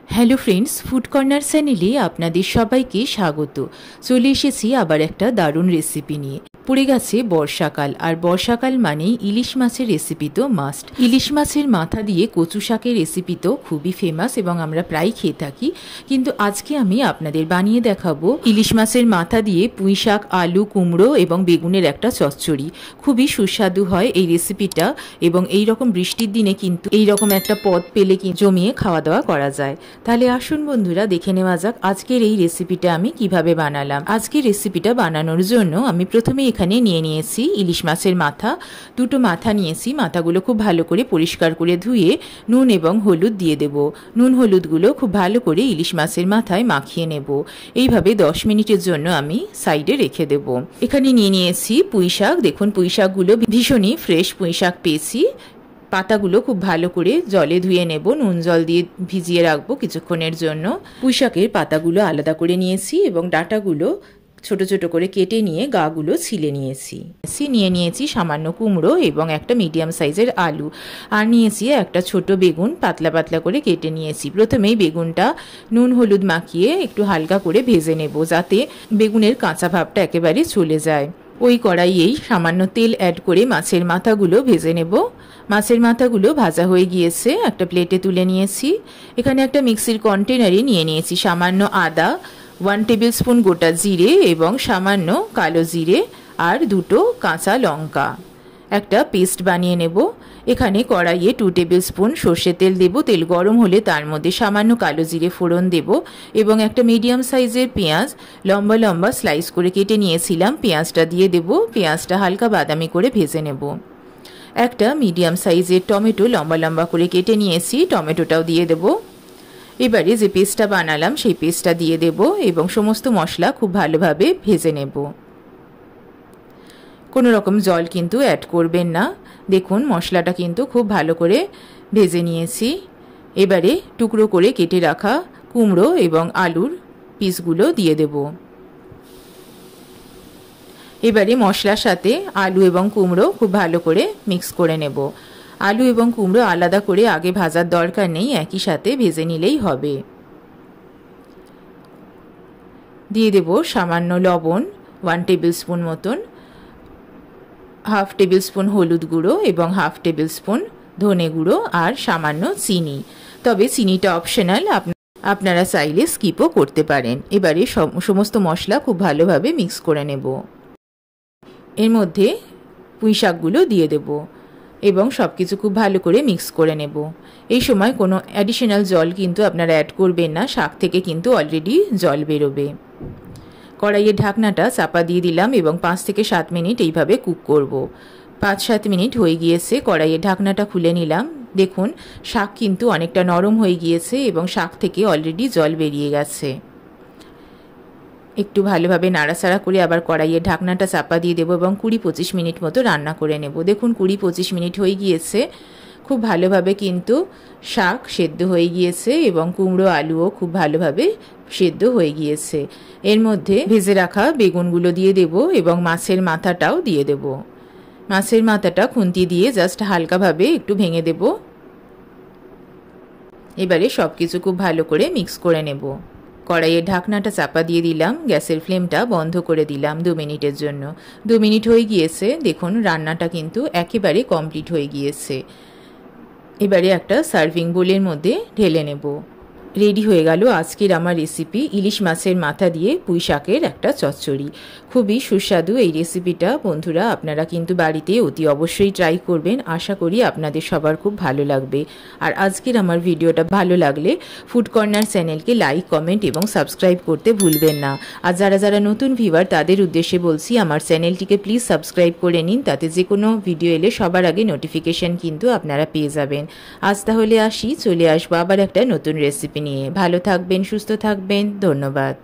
Hello friends, food corner চ্যানেলে আপনাদের সবাইকে স্বাগত। চলে এসেছি আবার একটা দারুণ রেসিপি নিয়ে। পড়ে গেছে বর্ষাকাল, আর বর্ষাকাল মানেই ইলিশ মাছের রেসিপি তো মাস্ট। ইলিশ মাছের মাথা দিয়ে কচু শাকের রেসিপি তো খুবই ফেমাস এবং আমরা প্রায় খেয়ে থাকি, কিন্তু আজকে আমি আপনাদের বানিয়ে দেখাবো ইলিশ মাছের মাথা দিয়ে পুঁই শাক, আলু, কুমড়ো এবং বেগুনের একটা চচ্চড়ি। খুবই সুস্বাদু হয় এই রেসিপিটা, এবং এই রকম বৃষ্টির দিনে কিন্তু এই রকম একটা পদ পেলে জমিয়ে খাওয়া দাওয়া করা যায়। তাহলে আসুন বন্ধুরা, দেখে নেওয়া যাক আজকের এই রেসিপিটা আমি কিভাবে বানালাম। আজকের রেসিপিটা বানানোর জন্য আমি প্রথমে এখানে নিয়ে নিয়েছি ইলিশ মাছের মাথা। দুটো মাথা নিয়েছি। মাথাগুলো খুব ভালো করে পরিষ্কার করে ধুয়ে নুন এবং হলুদ দিয়ে দেব। নুন হলুদগুলো খুব ভালো করে ইলিশ মাছের মাথায় মাখিয়ে নেব। এইভাবে 10 মিনিটের জন্য আমি সাইডে রেখে দেব। এখানে নিয়ে নিয়েছি পুঁই শাক। দেখুন, পুঁই শাকগুলো ভীষণই ফ্রেশ পুঁই শাক পেয়েছি। পাতাগুলো খুব ভালো করে জলে ধুয়ে নেব, নুন জল দিয়ে ভিজিয়ে রাখবো কিছুক্ষণের জন্য। পুঁই শাকের পাতাগুলো আলাদা করে নিয়েছি এবং ডাঁটাগুলো ছোট ছোট করে কেটে নিয়ে গাগুলো ছিলে নিয়েছি। নিয়েছি সামান্য কুমড়ো এবং একটা মিডিয়াম সাইজের আলু, আর নিয়েছি একটা ছোট বেগুন পাতলা পাতলা করে কেটে নিয়েছি। প্রথমেই বেগুনটা নুন হলুদ মাখিয়ে একটু হালকা করে ভেজে নেব, যাতে বেগুনের কাঁচা ভাবটা একেবারে চলে যায়। ওই কড়াইয়েই সামান্য তেল অ্যাড করে মাছের মাথাগুলো ভেজে নেব। মাছের মাথাগুলো ভাজা হয়ে গিয়েছে, একটা প্লেটে তুলে নিয়েছি। এখানে একটা মিক্সির কন্টেনারে নিয়ে নিয়েছি সামান্য আদা, 1 টেবিল স্পুন গোটা জিরে এবং সামান্য কালো জিরে, আর দুটো কাঁচা লঙ্কা। একটা পেস্ট বানিয়ে নেব। এখানে কড়াইয়ে 2 টেবিল স্পুন সর্ষের তেল দেব। তেল গরম হলে তার মধ্যে সামান্য কালো জিরে ফোড়ন দেব এবং একটা মিডিয়াম সাইজের পেঁয়াজ লম্বা লম্বা স্লাইস করে কেটে নিয়েছিলাম, পেঁয়াজটা দিয়ে দেব। পেঁয়াজটা হালকা বাদামি করে ভেজে নেব। একটা মিডিয়াম সাইজের টমেটো লম্বা লম্বা করে কেটে নিয়েছি, টমেটোটাও দিয়ে দেব। এবারে যে পেস্টটা বানালাম সেই পেস্টটা দিয়ে দেব এবং সমস্ত মশলা খুব ভালোভাবে ভেজে নেব। কোনো রকম জল কিন্তু অ্যাড করবেন না। দেখুন, মশলাটা কিন্তু খুব ভালো করে ভেজে নিয়েছি। এবারে টুকরো করে কেটে রাখা কুমড়ো এবং আলুর পিসগুলো দিয়ে দেব। এবারে মশলার সাথে আলু এবং কুমড়ো খুব ভালো করে মিক্স করে নেব। আলু এবং কুমড়ো আলাদা করে আগে ভাজার দরকার নেই, একই সাথে ভেজে নিলেই হবে। দিয়ে দেব সামান্য লবণ, 1 টেবিল স্পুন মতন, 1/2 টেবিল স্পুন হলুদ গুঁড়ো এবং 1/2 টেবিল স্পুন ধনে গুঁড়ো, আর সামান্য চিনি। তবে চিনিটা অপশনাল, আপনারা চাইলে স্কিপও করতে পারেন। এবারে সমস্ত মশলা খুব ভালোভাবে মিক্স করে নেব। এর মধ্যে পুঁই শাকগুলো দিয়ে দেব এবং সব কিছু খুব ভালো করে মিক্স করে নেব। এই সময় কোনো অ্যাডিশনাল জল কিন্তু আপনারা অ্যাড করবেন না, শাক থেকে কিন্তু অলরেডি জল বেরোবে। কড়াইয়ের ঢাকনাটা চাপা দিয়ে দিলাম এবং 5 থেকে 7 মিনিট এইভাবে কুক করব। 5-7 মিনিট হয়ে গিয়েছে, কড়াইয়ের ঢাকনাটা খুলে নিলাম। দেখুন, শাক কিন্তু অনেকটা নরম হয়ে গিয়েছে এবং শাক থেকে অলরেডি জল বেরিয়ে গেছে। একটু ভালোভাবে নাড়াচাড়া করে আবার কড়াইয়ের ঢাকনাটা চাপা দিয়ে দেবো এবং 20-25 মিনিট মতো রান্না করে নেব। দেখুন, 20-25 মিনিট হয়ে গিয়েছে। খুব ভালোভাবে কিন্তু শাক সেদ্ধ হয়ে গিয়েছে এবং কুমড়ো আলুও খুব ভালোভাবে সেদ্ধ হয়ে গিয়েছে। এর মধ্যে ভেজে রাখা বেগুনগুলো দিয়ে দেব এবং মাছের মাথাটাও দিয়ে দেব। মাছের মাথাটা খুন্তি দিয়ে জাস্ট হালকাভাবে একটু ভেঙে দেব। এবারে সব কিছু খুব ভালো করে মিক্স করে নেব। কড়াইয়ের ঢাকনাটা চাপা দিয়ে দিলাম, গ্যাসের ফ্লেমটা বন্ধ করে দিলাম 2 মিনিটের জন্য। 2 মিনিট হয়ে গিয়েছে। দেখুন, রান্নাটা কিন্তু একেবারে কমপ্লিট হয়ে গিয়েছে। এবারে একটা সার্ভিং বোলের মধ্যে ঢেলে নেব। রেডি হয়ে গেল আজকের আমার রেসিপি, ইলিশ মাছের মাথা দিয়ে পুঁই শাকের একটা চচ্চড়ি। খুবই সুস্বাদু এই রেসিপিটা। বন্ধুরা, আপনারা কিন্তু বাড়িতে অতি অবশ্যই ট্রাই করবেন। আশা করি আপনাদের সবার খুব ভালো লাগবে। আর আজকের আমার ভিডিওটা ভালো লাগলে ফুড কর্নার চ্যানেলকে লাইক, কমেন্ট এবং সাবস্ক্রাইব করতে ভুলবেন না। আর যারা যারা নতুন ভিউয়ার তাদের উদ্দেশ্যে বলছি, আমার চ্যানেলটিকে প্লিজ সাবস্ক্রাইব করে নিন, তাতে যে কোনো ভিডিও এলে সবার আগে নোটিফিকেশন কিন্তু আপনারা পেয়ে যাবেন। আজ তাহলে আসি, চলে আসবো আবার একটা নতুন রেসিপি নিয়ে। ভালো থাকবেন, সুস্থ থাকবেন। ধন্যবাদ।